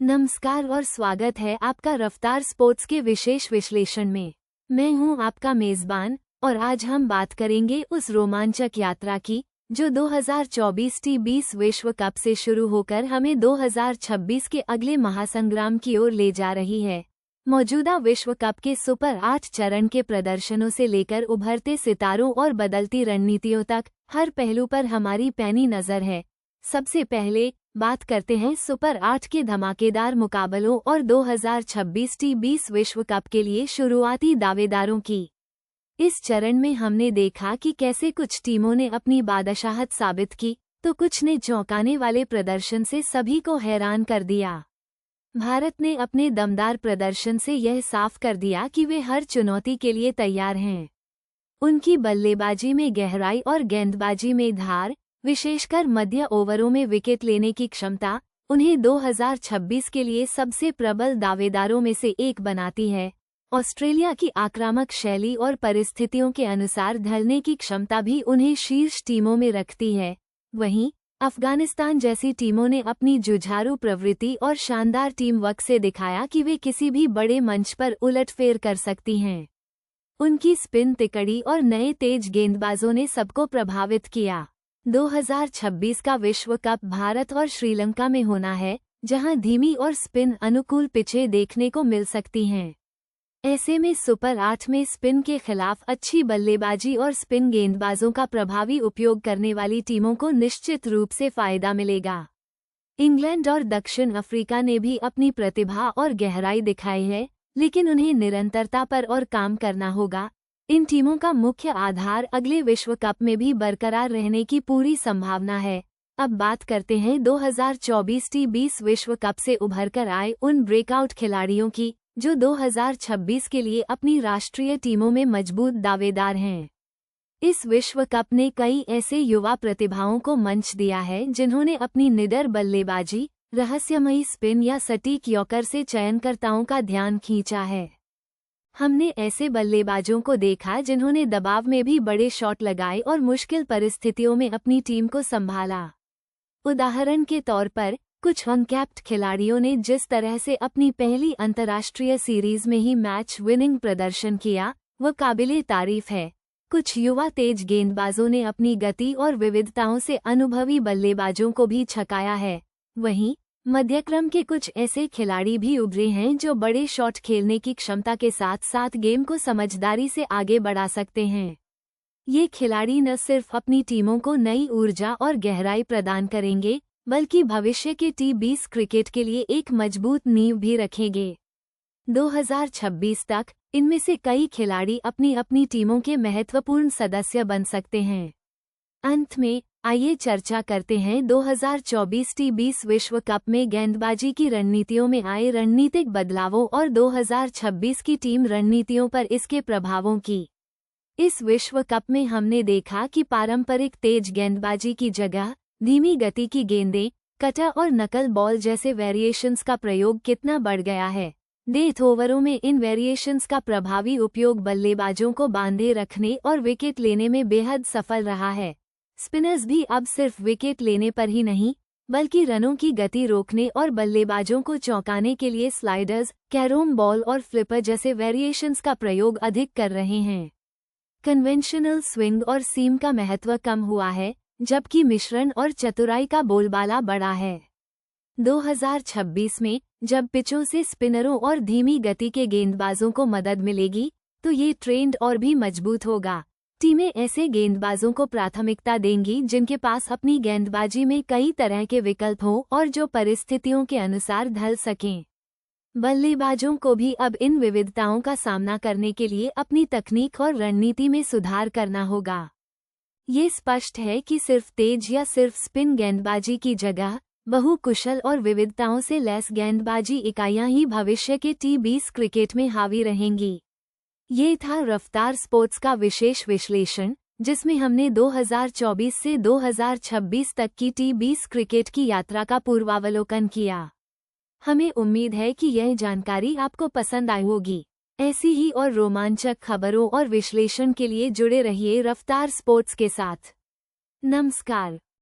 नमस्कार और स्वागत है आपका रफ्तार स्पोर्ट्स के विशेष विश्लेषण में। मैं हूं आपका मेजबान और आज हम बात करेंगे उस रोमांचक यात्रा की जो 2024 T20 विश्व कप से शुरू होकर हमें 2026 के अगले महासंग्राम की ओर ले जा रही है। मौजूदा विश्व कप के सुपर 8 चरण के प्रदर्शनों से लेकर उभरते सितारों और बदलती रणनीतियों तक हर पहलू पर हमारी पैनी नजर है। सबसे पहले बात करते हैं सुपर 8 के धमाकेदार मुकाबलों और 2026 T20 विश्व कप के लिए शुरुआती दावेदारों की। इस चरण में हमने देखा कि कैसे कुछ टीमों ने अपनी बादशाहत साबित की तो कुछ ने चौंकाने वाले प्रदर्शन से सभी को हैरान कर दिया। भारत ने अपने दमदार प्रदर्शन से यह साफ कर दिया कि वे हर चुनौती के लिए तैयार हैं। उनकी बल्लेबाजी में गहराई और गेंदबाजी में धार, विशेषकर मध्य ओवरों में विकेट लेने की क्षमता, उन्हें 2026 के लिए सबसे प्रबल दावेदारों में से एक बनाती है। ऑस्ट्रेलिया की आक्रामक शैली और परिस्थितियों के अनुसार ढलने की क्षमता भी उन्हें शीर्ष टीमों में रखती है। वहीं अफगानिस्तान जैसी टीमों ने अपनी जुझारू प्रवृत्ति और शानदार टीम वर्क से दिखाया कि वे किसी भी बड़े मंच पर उलटफेर कर सकती हैं। उनकी स्पिन तिकड़ी और नए तेज गेंदबाजों ने सबको प्रभावित किया। 2026 का विश्व कप भारत और श्रीलंका में होना है, जहां धीमी और स्पिन अनुकूल पिचें देखने को मिल सकती हैं। ऐसे में सुपर 8 में स्पिन के खिलाफ अच्छी बल्लेबाजी और स्पिन गेंदबाजों का प्रभावी उपयोग करने वाली टीमों को निश्चित रूप से फायदा मिलेगा। इंग्लैंड और दक्षिण अफ्रीका ने भी अपनी प्रतिभा और गहराई दिखाई है, लेकिन उन्हें निरंतरता पर और काम करना होगा। इन टीमों का मुख्य आधार अगले विश्व कप में भी बरकरार रहने की पूरी संभावना है। अब बात करते हैं 2024 T20 विश्व कप से उभरकर आए उन ब्रेकआउट खिलाड़ियों की जो 2026 के लिए अपनी राष्ट्रीय टीमों में मजबूत दावेदार हैं। इस विश्व कप ने कई ऐसे युवा प्रतिभाओं को मंच दिया है जिन्होंने अपनी निडर बल्लेबाजी, रहस्यमयी स्पिन या सटीक यॉर्कर से चयनकर्ताओं का ध्यान खींचा है। हमने ऐसे बल्लेबाजों को देखा जिन्होंने दबाव में भी बड़े शॉट लगाए और मुश्किल परिस्थितियों में अपनी टीम को संभाला। उदाहरण के तौर पर कुछ अनकैप्ड खिलाड़ियों ने जिस तरह से अपनी पहली अंतर्राष्ट्रीय सीरीज में ही मैच विनिंग प्रदर्शन किया, वह काबिले तारीफ है। कुछ युवा तेज गेंदबाजों ने अपनी गति और विविधताओं से अनुभवी बल्लेबाजों को भी छकाया है। वहीं मध्यक्रम के कुछ ऐसे खिलाड़ी भी उभरे हैं जो बड़े शॉट खेलने की क्षमता के साथ साथ गेम को समझदारी से आगे बढ़ा सकते हैं। ये खिलाड़ी न सिर्फ अपनी टीमों को नई ऊर्जा और गहराई प्रदान करेंगे, बल्कि भविष्य के T20 क्रिकेट के लिए एक मजबूत नींव भी रखेंगे। 2026 तक इनमें से कई खिलाड़ी अपनी अपनी टीमों के महत्वपूर्ण सदस्य बन सकते हैं। अंत में आइए चर्चा करते हैं 2024 T20 विश्व कप में गेंदबाजी की रणनीतियों में आए रणनीतिक बदलावों और 2026 की टीम रणनीतियों पर इसके प्रभावों की। इस विश्व कप में हमने देखा कि पारंपरिक तेज गेंदबाजी की जगह धीमी गति की गेंदें, कटर और नकल बॉल जैसे वेरिएशंस का प्रयोग कितना बढ़ गया है। डेथ ओवरों में इन वेरिएशंस का प्रभावी उपयोग बल्लेबाजों को बांधे रखने और विकेट लेने में बेहद सफल रहा है। स्पिनर्स भी अब सिर्फ विकेट लेने पर ही नहीं, बल्कि रनों की गति रोकने और बल्लेबाजों को चौंकाने के लिए स्लाइडर्स, कैरोम बॉल और फ्लिपर जैसे वेरिएशंस का प्रयोग अधिक कर रहे हैं। कन्वेंशनल स्विंग और सीम का महत्व कम हुआ है, जबकि मिश्रण और चतुराई का बोलबाला बढ़ा है। 2026 में जब पिचों से स्पिनरों और धीमी गति के गेंदबाजों को मदद मिलेगी, तो ये ट्रेंड और भी मजबूत होगा। टीमें ऐसे गेंदबाजों को प्राथमिकता देंगी जिनके पास अपनी गेंदबाजी में कई तरह के विकल्प हों और जो परिस्थितियों के अनुसार ढल सकें। बल्लेबाजों को भी अब इन विविधताओं का सामना करने के लिए अपनी तकनीक और रणनीति में सुधार करना होगा। ये स्पष्ट है कि सिर्फ तेज या सिर्फ स्पिन गेंदबाजी की जगह बहुकुशल और विविधताओं से लैस गेंदबाजी इकाइयां ही भविष्य के T20 क्रिकेट में हावी रहेंगी। ये था रफ्तार स्पोर्ट्स का विशेष विश्लेषण, जिसमें हमने 2024 से 2026 तक की T20 क्रिकेट की यात्रा का पूर्वावलोकन किया। हमें उम्मीद है कि यह जानकारी आपको पसंद आई होगी। ऐसी ही और रोमांचक खबरों और विश्लेषण के लिए जुड़े रहिए रफ्तार स्पोर्ट्स के साथ। नमस्कार।